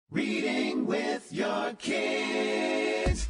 Reading with your kids.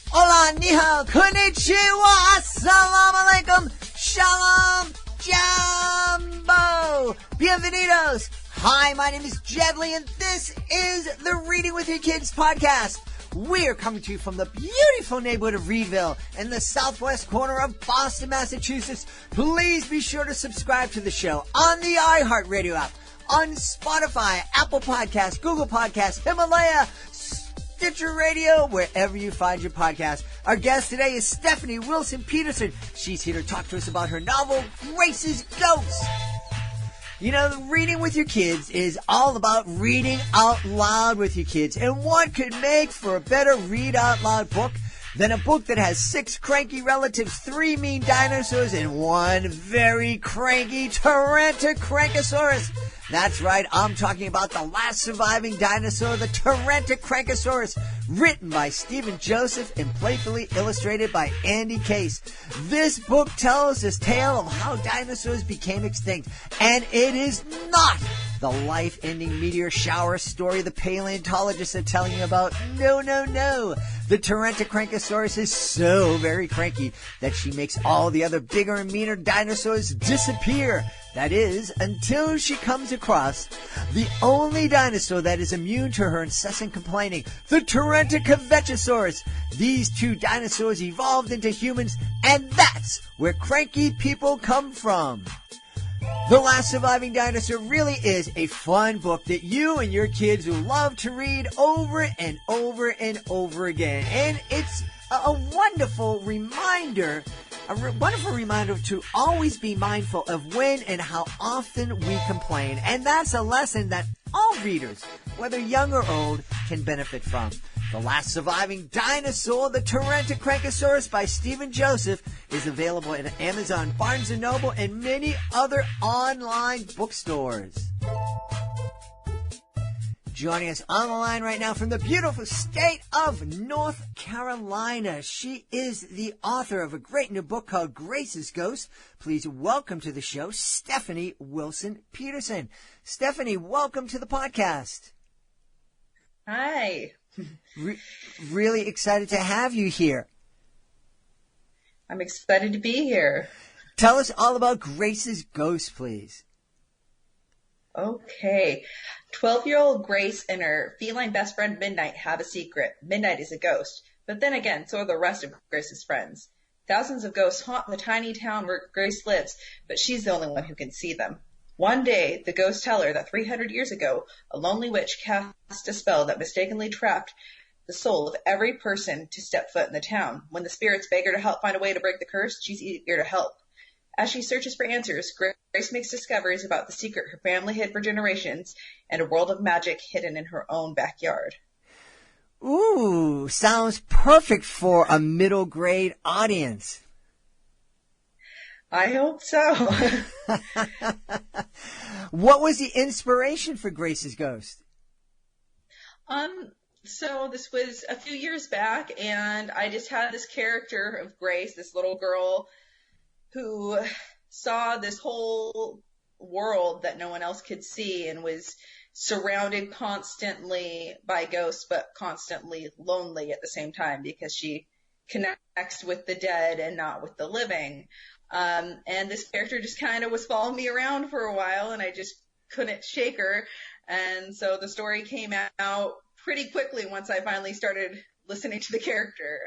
Hola, ni hao, konnichiwa, assalamu alaikum, shalom, jumbo, bienvenidos. Hi, my name is Jedley, and this is the Reading with Your Kids podcast. We're coming to you from the beautiful neighborhood of Reedville in the southwest corner of Boston, Massachusetts. Please be sure to subscribe to the show on the iHeartRadio app, on Spotify, Apple Podcasts, Google Podcasts, Himalaya, Stitcher Radio, wherever you find your podcast. Our guest today is Stephanie Wilson Peterson. She's here to talk to us about her novel, Grace's Ghost. You know, Reading with Your Kids is all about reading out loud with your kids. And what could make for a better read out loud book than a book that has 6 cranky relatives, 3 mean dinosaurs, and 1 very cranky Tyrannosaurus? That's right, I'm talking about the last surviving dinosaur, the Tyrannosaurus, written by Stephen Joseph and playfully illustrated by Andy Case. This book tells this tale of how dinosaurs became extinct, and it is not the life-ending meteor shower story the paleontologists are telling you about. No, no, no. The Tyrannosaurus is so very cranky that she makes all the other bigger and meaner dinosaurs disappear. That is, until she comes across the only dinosaur that is immune to her incessant complaining, the Tyrannosaurus. These 2 dinosaurs evolved into humans, and that's where cranky people come from. The Last Surviving Dinosaur really is a fun book that you and your kids will love to read over and over and over again. And it's a wonderful reminder to always be mindful of when and how often we complain. And that's a lesson that all readers, whether young or old, can benefit from. The Last Surviving Dinosaur, the Tyrannosaurus by Stephen Joseph, is available at Amazon, Barnes & Noble, and many other online bookstores. Joining us on the line right now from the beautiful state of North Carolina, she is the author of a great new book called Grace's Ghost. Please welcome to the show, Stephanie Wilson Peterson. Stephanie, welcome to the podcast. Hi. Really excited to have you here. I'm excited to be here. Tell us all about Grace's Ghost, please. Okay. 12-year-old Grace and her feline best friend Midnight have a secret. Midnight is a ghost. But then again, so are the rest of Grace's friends. Thousands of ghosts haunt the tiny town where Grace lives, but she's the only one who can see them. One day, the ghosts tell her that 300 years ago, a lonely witch cast a spell that mistakenly trapped the soul of every person to step foot in the town. When the spirits beg her to help find a way to break the curse, she's eager to help. As she searches for answers, Grace makes discoveries about the secret her family hid for generations and a world of magic hidden in her own backyard. Ooh, sounds perfect for a middle grade audience. I hope so. What was the inspiration for Grace's Ghost? So this was a few years back, and I just had this character of Grace, this little girl who saw this whole world that no one else could see and was surrounded constantly by ghosts, but constantly lonely at the same time because she connects with the dead and not with the living. And this character just kind of was following me around for a while, and I just couldn't shake her. And so the story came out pretty quickly once I finally started listening to the character.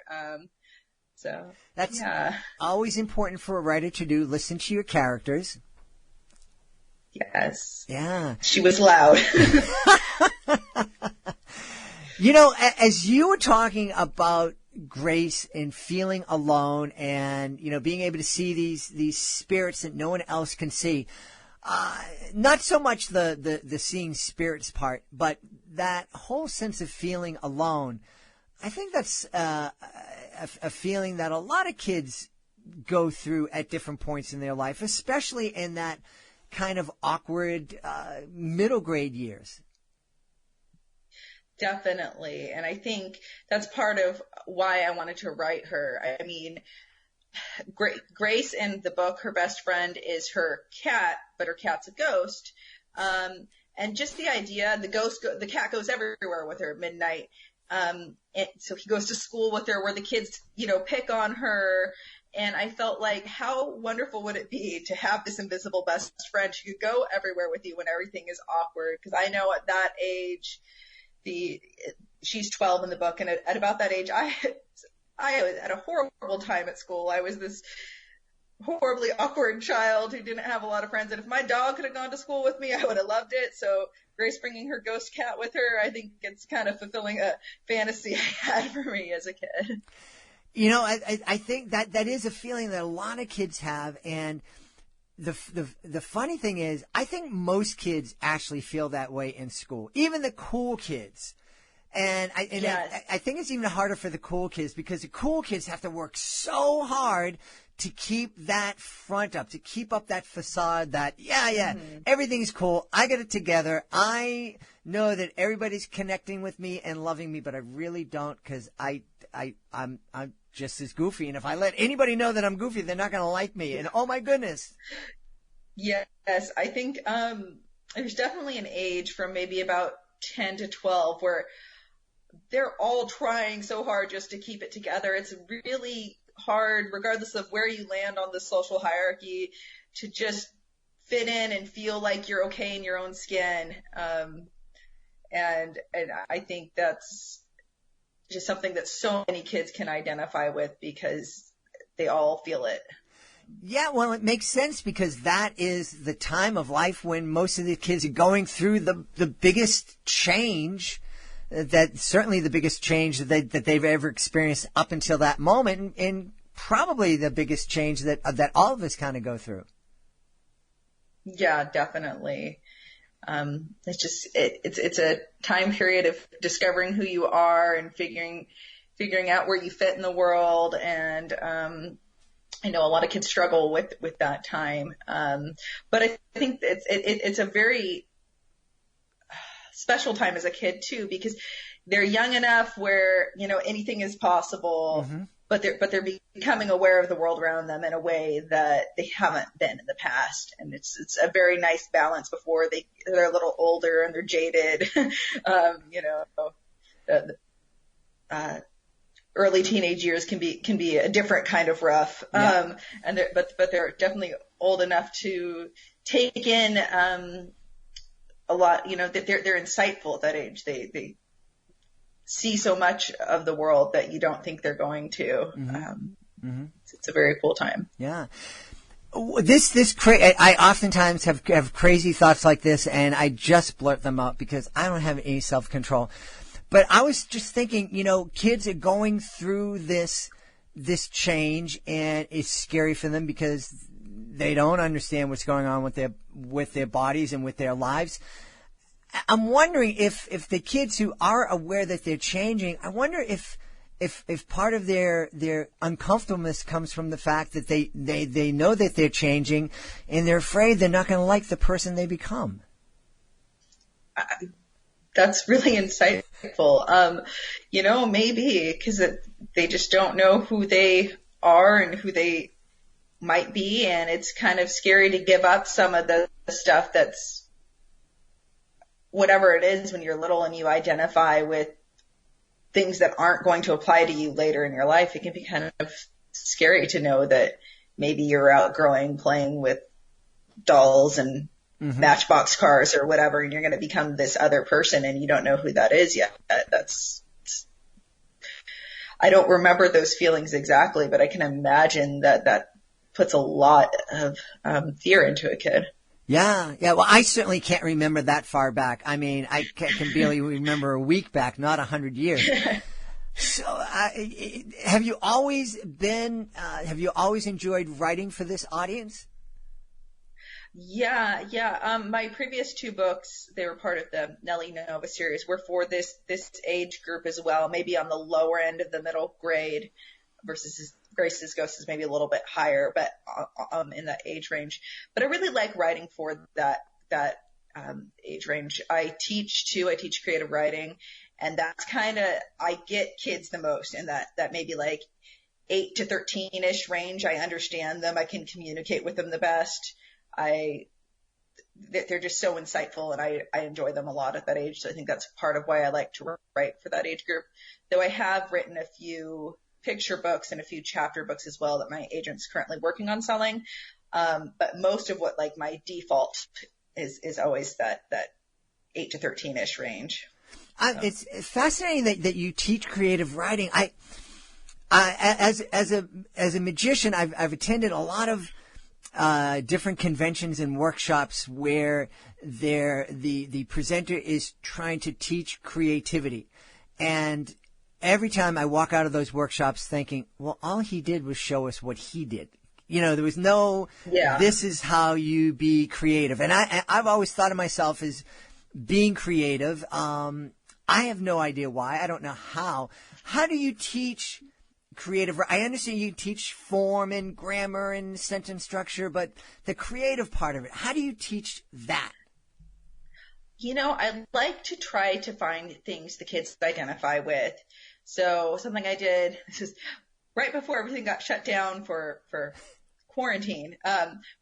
So that's always important for a writer to do, listen to your characters. Yes. Yeah. She was loud. You know, as you were talking about Grace and feeling alone and, you know, being able to see these spirits that no one else can see, not so much the seeing spirits part, but that whole sense of feeling alone, I think that's a feeling that a lot of kids go through at different points in their life, especially in that kind of awkward middle grade years. Definitely. And I think that's part of why I wanted to write her. I mean, Grace in the book, her best friend is her cat, but her cat's a ghost. And just the idea, the cat goes everywhere with her at midnight. And so he goes to school with her where the kids, pick on her. And I felt like, how wonderful would it be to have this invisible best friend who could go everywhere with you when everything is awkward? Because I know at that age, she's 12 in the book, and at about that age, I had a horrible time at school. I was this horribly awkward child who didn't have a lot of friends. And if my dog could have gone to school with me, I would have loved it. So Grace bringing her ghost cat with her, I think it's kind of fulfilling a fantasy I had for me as a kid. I think that is a feeling that a lot of kids have, and the funny thing is, I think most kids actually feel that way in school, even the cool kids. And Yes. I think it's even harder for the cool kids because the cool kids have to work so hard to keep that front up, to keep up that facade that, everything's cool. I got it together. I know that everybody's connecting with me and loving me, but I really don't, because I'm just as goofy. And if I let anybody know that I'm goofy, they're not going to like me. And oh my goodness. Yes, I think there's definitely an age from maybe about 10 to 12 where they're all trying so hard just to keep it together. It's really hard, regardless of where you land on the social hierarchy, to just fit in and feel like you're okay in your own skin. And I think that's just something that so many kids can identify with because they all feel it. Yeah, well, it makes sense because that is the time of life when most of the kids are going through the biggest change, certainly the biggest change that they've ever experienced up until that moment, and probably the biggest change that all of us kind of go through. Yeah, definitely. It's just it's a time period of discovering who you are and figuring out where you fit in the world, and I know a lot of kids struggle with that time. But I think it's a very special time as a kid too, because they're young enough where, anything is possible, Mm-hmm. but they're becoming aware of the world around them in a way that they haven't been in the past. And it's a very nice balance before they're a little older and they're jaded. Early teenage years can be a different kind of rough. Yeah. But they're definitely old enough to take in, a lot, they're insightful at that age. They see so much of the world that you don't think they're going to. Mm-hmm. It's a very cool time. Yeah. I oftentimes have crazy thoughts like this, and I just blurt them out because I don't have any self-control. But I was just thinking, kids are going through this change, and it's scary for them because they don't understand what's going on with their bodies and with their lives. I'm wondering if the kids who are aware that they're changing, I wonder if part of their uncomfortableness comes from the fact that they know that they're changing and they're afraid they're not going to like the person they become. That's really insightful. Maybe because they just don't know who they are and who they might be, and it's kind of scary to give up some of the stuff that's whatever it is when you're little and you identify with things that aren't going to apply to you later in your life. It can be kind of scary to know that maybe you're outgrowing playing with dolls and Mm-hmm. Matchbox cars or whatever, and you're going to become this other person and you don't know who that is yet. I don't remember those feelings exactly, but I can imagine that puts a lot of fear into a kid. Yeah. Well, I certainly can't remember that far back. I mean, I can barely remember a week back, not 100 years. So, have you always enjoyed writing for this audience? Yeah. My previous two books, they were part of the Nellie Nova series, were for this age group as well, maybe on the lower end of the middle grade versus Grace's Ghost is maybe a little bit higher, but in that age range. But I really like writing for that age range. I teach too. I teach creative writing, and that's kind of, I get kids the most in that maybe like 8 to 13-ish range. I understand them. I can communicate with them the best. they're just so insightful, and I enjoy them a lot at that age. So I think that's part of why I like to write for that age group. Though I have written a few picture books and a few chapter books as well that my agent's currently working on selling. But most of what like my default is always that 8 to 13-ish range. It's fascinating that you teach creative writing. As a magician, I've attended a lot of different conventions and workshops where the presenter is trying to teach creativity, and every time I walk out of those workshops thinking, well, all he did was show us what he did. There was no, this is how you be creative. And I've always thought of myself as being creative. I have no idea why. I don't know how. How do you teach creative? I understand you teach form and grammar and sentence structure, but the creative part of it, how do you teach that? I like to try to find things the kids identify with. So something I did, this is right before everything got shut down for quarantine.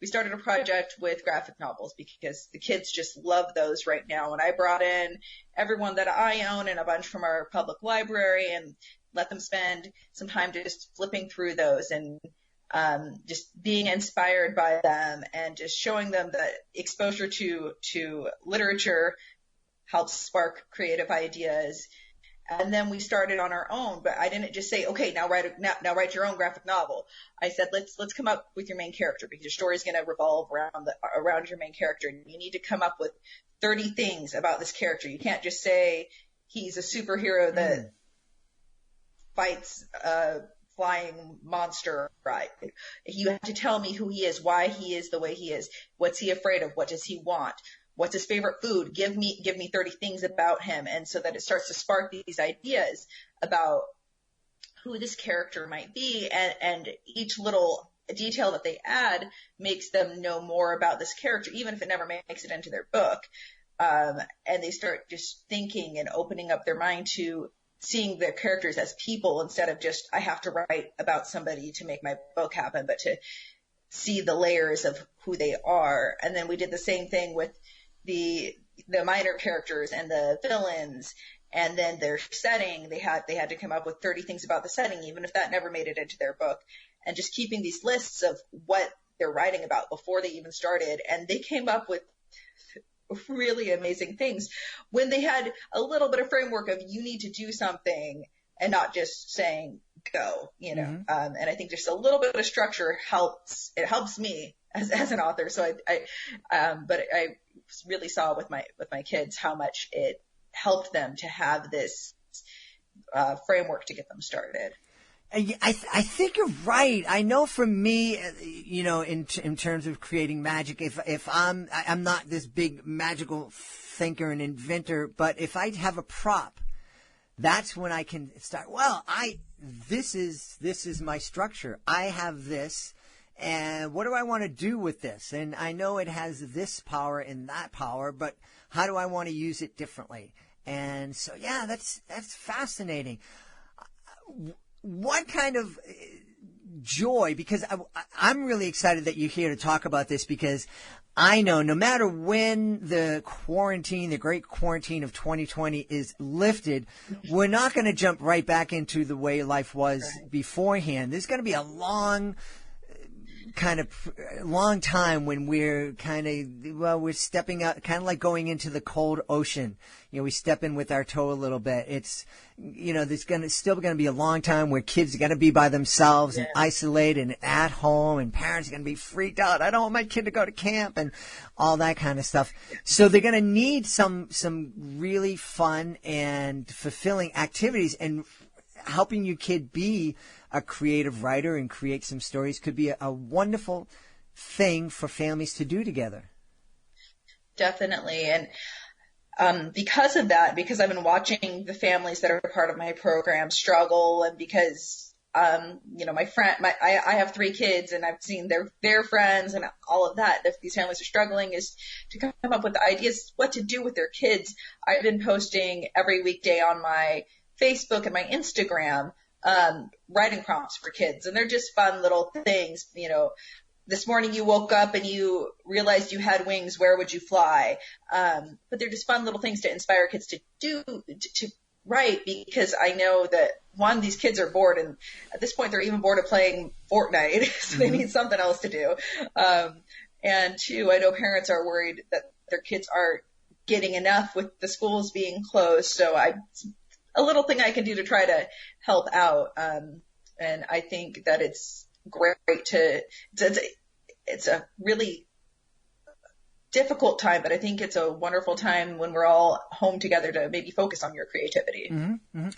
We started a project with graphic novels because the kids just love those right now. And I brought in everyone that I own and a bunch from our public library and let them spend some time just flipping through those and just being inspired by them and just showing them that exposure to literature helps spark creative ideas. And then we started on our own, but I didn't just say, okay, now write your own graphic novel. I said, let's come up with your main character, because your story is going to revolve around your main character. And you need to come up with 30 things about this character. You can't just say he's a superhero that fights a flying monster, right? You have to tell me who he is, why he is the way he is, what's he afraid of, what does he want, what's his favorite food, give me 30 things about him. And so that it starts to spark these ideas about who this character might be, and each little detail that they add makes them know more about this character, even if it never makes it into their book. And they start just thinking and opening up their mind to seeing their characters as people, instead of just, I have to write about somebody to make my book happen, but to see the layers of who they are. And then we did the same thing with the minor characters and the villains, and then their setting. They had to come up with 30 things about the setting, even if that never made it into their book, and just keeping these lists of what they're writing about before they even started. And they came up with really amazing things when they had a little bit of framework of, you need to do something, and not just saying go, Mm-hmm. And I think just a little bit of structure helps me as an author. So but I really saw with my kids how much it helped them to have this framework to get them started. I think you're right. I know for me, in terms of creating magic, if I'm not this big magical thinker and inventor, but if I have a prop, that's when I can start. Well, this is my structure. I have this, and what do I want to do with this? And I know it has this power and that power, but how do I want to use it differently? And so, yeah, that's fascinating. What kind of joy, because I'm really excited that you're here to talk about this, because I know no matter when the great quarantine of 2020 is lifted, we're not going to jump right back into the way life was beforehand. There's going to be a long time when we're we're stepping out, kind of like going into the cold ocean. We step in with our toe a little bit. It's, there's still going to be a long time where kids are going to be by themselves and isolated and at home, and parents are going to be freaked out. I don't want my kid to go to camp and all that kind of stuff. So they're going to need some really fun and fulfilling activities, and helping your kid be a creative writer and create some stories could be a wonderful thing for families to do together. Definitely. And because of that, because I've been watching the families that are part of my program struggle, and because I have 3 kids, and I've seen their friends and all of that. If these families are struggling, is to come up with ideas what to do with their kids. I've been posting every weekday on my Facebook and my Instagram, writing prompts for kids, and they're just fun little things, this morning you woke up and you realized you had wings, where would you fly? But they're just fun little things to inspire kids to do, to write, because I know that, one, these kids are bored, and at this point they're even bored of playing Fortnite, so they need something else to do. And two, I know parents are worried that their kids aren't getting enough with the schools being closed, so a little thing I can do to try to help out. And I think that it's great it's a really difficult time, but I think it's a wonderful time when we're all home together to maybe focus on your creativity. Mm-hmm. Mm-hmm.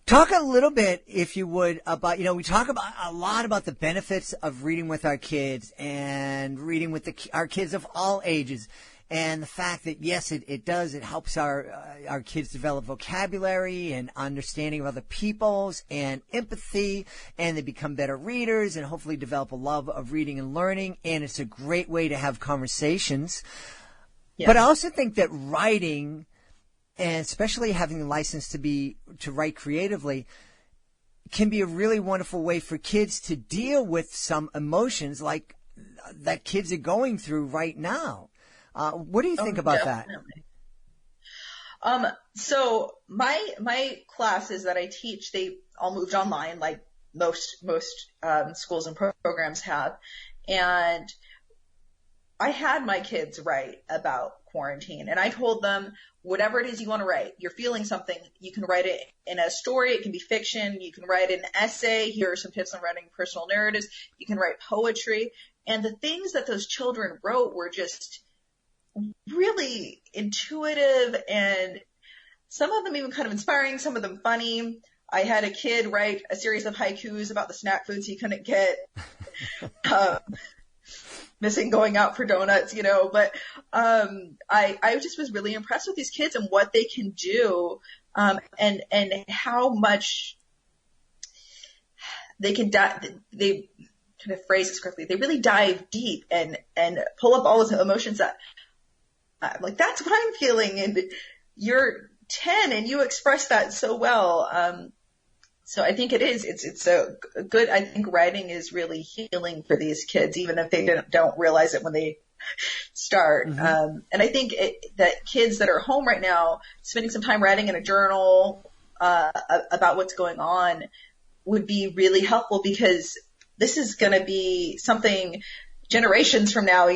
Talk a little bit, if you would, about, we talk about a lot about the benefits of reading with our kids and reading with our kids of all ages. And the fact that, yes, it helps our kids develop vocabulary and understanding of other people's and empathy, and they become better readers and hopefully develop a love of reading and learning. And it's a great way to have conversations. Yeah. But I also think that writing, and especially having the license to write creatively, can be a really wonderful way for kids to deal with some emotions like that kids are going through right now. What do you think about definitely. That? So my classes that I teach, they all moved online, like most schools and programs have. And I had my kids write about quarantine, and I told them, whatever it is you want to write, you're feeling something, you can write it in a story, it can be fiction, you can write an essay, here are some tips on writing personal narratives, you can write poetry. And the things that those children wrote were just really intuitive, and some of them even kind of inspiring, some of them funny. I had a kid write a series of haikus about the snack foods he couldn't get, missing going out for donuts, but I just was really impressed with these kids and what they can do, and how much they can they kind of phrase this correctly. They really dive deep and pull up all those emotions that I'm like, that's what I'm feeling, and you're 10 and you express that so well. So I think it's a good, I think writing is really healing for these kids, even if they don't realize it when they start. Mm-hmm. And I think that kids that are home right now, spending some time writing in a journal about what's going on would be really helpful, because this is going to be something generations from now,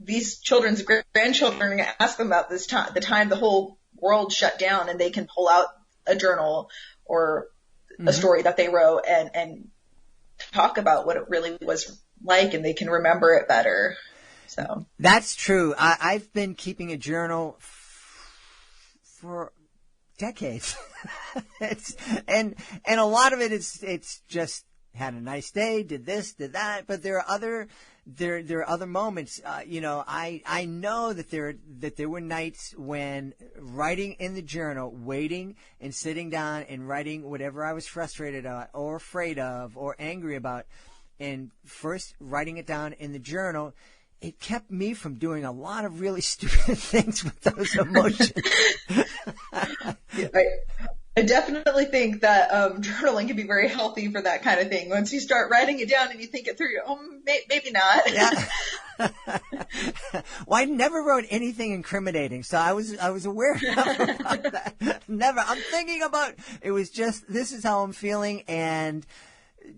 these children's grandchildren are going to ask them about this time, the time the whole world shut down, and they can pull out a journal or a story that they wrote and talk about what it really was like, and they can remember it better. So that's true. I've been keeping a journal for decades. and a lot of it it's just had a nice day, did this, did that, but there are other moments. I know that there were nights when writing in the journal, waiting and sitting down and writing whatever I was frustrated about or afraid of or angry about, and first writing it down in the journal, it kept me from doing a lot of really stupid things with those emotions. I definitely think that journaling can be very healthy for that kind of thing. Once you start writing it down and you think it through, maybe not. Yeah. Well, I never wrote anything incriminating, so I was aware about that. Never. I'm thinking about it was just, this is how I'm feeling, and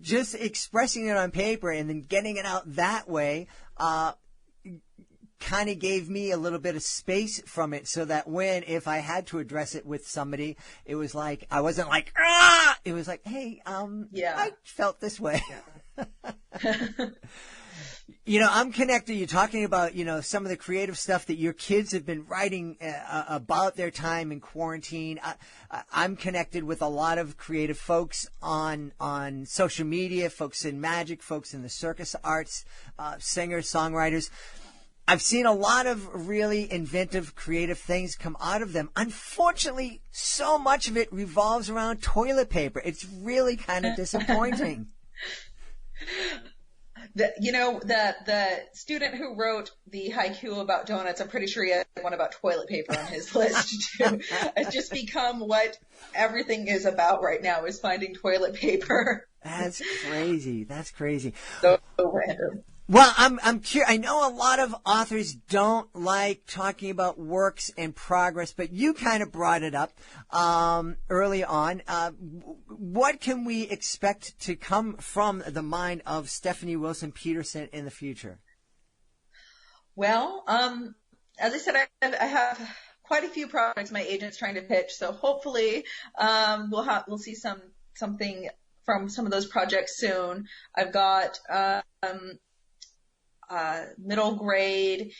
just expressing it on paper and then getting it out that way kind of gave me a little bit of space from it, so that if I had to address it with somebody, it was like, I wasn't like, ah! It was like, hey, I felt this way. Yeah. I'm connected. You're talking about, some of the creative stuff that your kids have been writing about their time in quarantine. I'm connected with a lot of creative folks on social media, folks in magic, folks in the circus arts, singers, songwriters. I've seen a lot of really inventive, creative things come out of them. Unfortunately, so much of it revolves around toilet paper. It's really kind of disappointing. The student who wrote the haiku about donuts, I'm pretty sure he had one about toilet paper on his list too. It's just become what everything is about right now, is finding toilet paper. That's crazy. That's crazy. So random. Well, I'm curious. I know a lot of authors don't like talking about works in progress, but you kind of brought it up early on. What can we expect to come from the mind of Stephanie Wilson Peterson in the future? Well, as I said, I have quite a few projects my agent's trying to pitch, so hopefully we'll see something from some of those projects soon. I've got middle grade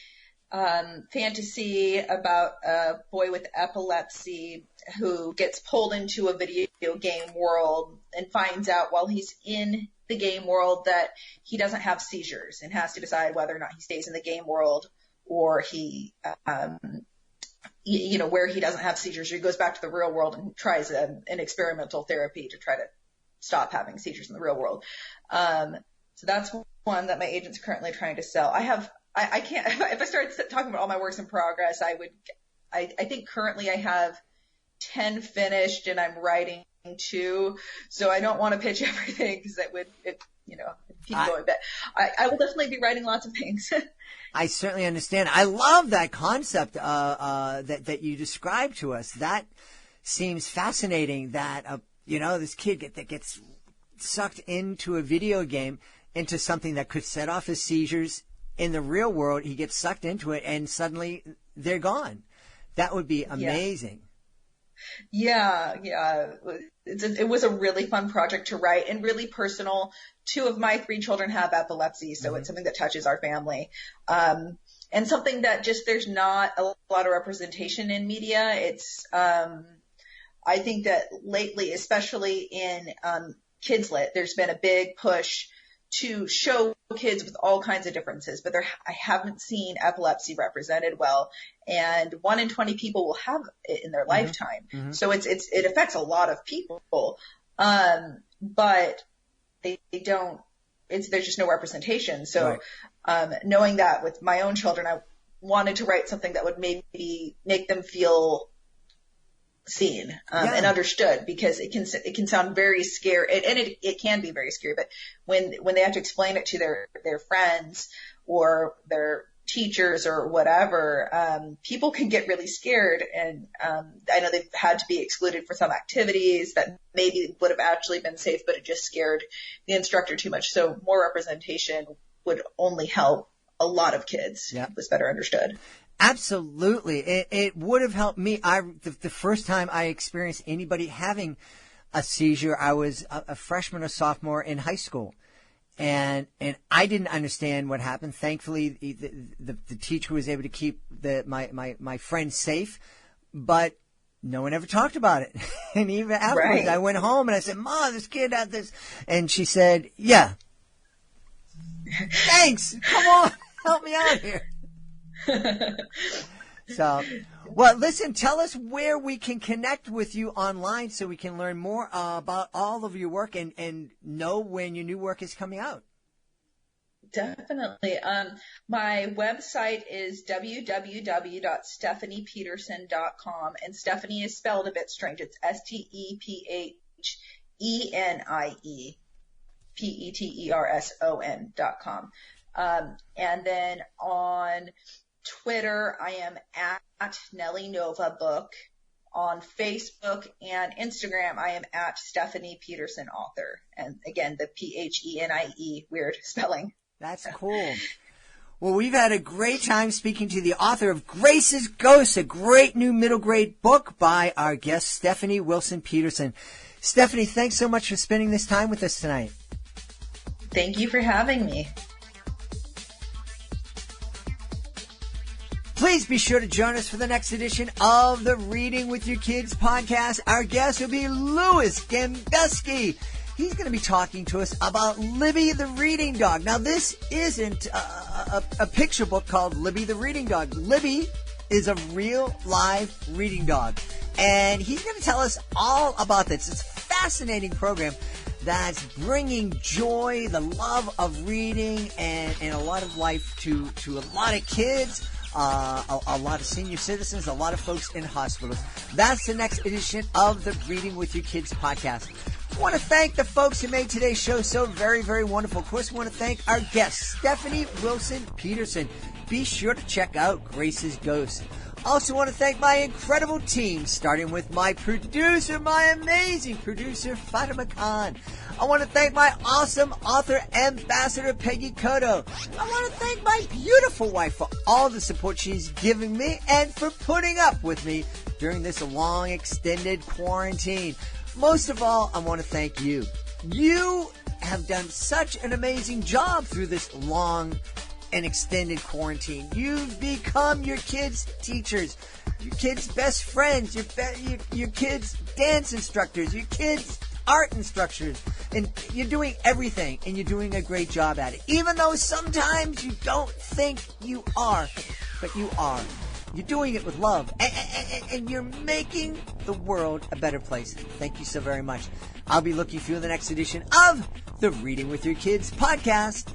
fantasy about a boy with epilepsy who gets pulled into a video game world and finds out while he's in the game world that he doesn't have seizures and has to decide whether or not he stays in the game world or he, where he doesn't have seizures, or he goes back to the real world and tries an experimental therapy to try to stop having seizures in the real world. So that's one that my agent's currently trying to sell. I can't, if I started talking about all my works in progress, I think currently I have 10 finished and I'm writing 2. So I don't want to pitch everything because that would, keep going. But I will definitely be writing lots of things. I certainly understand. I love that concept that you described to us. That seems fascinating that, this kid that gets sucked into a video game, into something that could set off his seizures in the real world. He gets sucked into it and suddenly they're gone. That would be amazing. Yeah. It was a really fun project to write and really personal. 2 of my 3 children have epilepsy, so it's something that touches our family. And something that just there's not a lot of representation in media. It's I think that lately, especially in Kids Lit, there's been a big push to show kids with all kinds of differences, but I haven't seen epilepsy represented well. And 1 in 20 people will have it in their lifetime. Mm-hmm. So it affects a lot of people. But they don't, there's just no representation. So, knowing that with my own children, I wanted to write something that would maybe make them feel seen and understood, because it can sound very scary, and it can be very scary. But when they have to explain it to their friends or their teachers or whatever, people can get really scared. And I know they've had to be excluded for some activities that maybe would have actually been safe, but it just scared the instructor too much. So more representation would only help a lot of kids. Yeah. It was better understood. Absolutely. It would have helped me. The first time I experienced anybody having a seizure, I was a freshman or sophomore in high school. And I didn't understand what happened. Thankfully, the teacher was able to keep my friend safe, but no one ever talked about it. And even afterwards, I went home and I said, "Mom, this kid had this." And she said, "Yeah. Thanks. Come on. Help me out here." So, well, listen, tell us where we can connect with you online so we can learn more about all of your work and know when your new work is coming out. Definitely. My website is www.stephaniepeterson.com, and Stephanie is spelled a bit strange. It's StepheniePeterson.com. And then on Twitter, I am at Nellie Nova Book. On Facebook and Instagram, I am at Stephanie Peterson Author. And again, the Phenie, weird spelling. That's cool. Well, we've had a great time speaking to the author of Grace's Ghost, a great new middle grade book by our guest, Stephanie Wilson Peterson. Stephanie, thanks so much for spending this time with us tonight. Thank you for having me. Please be sure to join us for the next edition of the Reading with Your Kids podcast. Our guest will be Louis Gambeski. He's going to be talking to us about Libby the Reading Dog. Now, this isn't a picture book called Libby the Reading Dog. Libby is a real live reading dog, and he's going to tell us all about this. It's a fascinating program that's bringing joy, the love of reading, and a lot of life to a lot of kids, a lot of senior citizens, a lot of folks in hospitals. That's the next edition of the Reading with Your Kids podcast. I want to thank the folks who made today's show so very, very wonderful. Of course, I want to thank our guest, Stephanie Wilson Peterson. Be sure to check out Grace's Ghost. Also want to thank my incredible team, starting with my producer, my amazing producer, Fatima Khan. I want to thank my awesome author ambassador, Peggy Cotto. I want to thank my beautiful wife for all the support she's given me and for putting up with me during this long, extended quarantine. Most of all, I want to thank you. You have done such an amazing job through this long and extended quarantine. You've become your kids' teachers, your kids' best friends, your kids' dance instructors, your kids' art instructors, and you're doing everything, and you're doing a great job at it. Even though sometimes you don't think you are, but you are. You're doing it with love, and you're making the world a better place. Thank you so very much. I'll be looking for you in the next edition of the Reading with Your Kids podcast.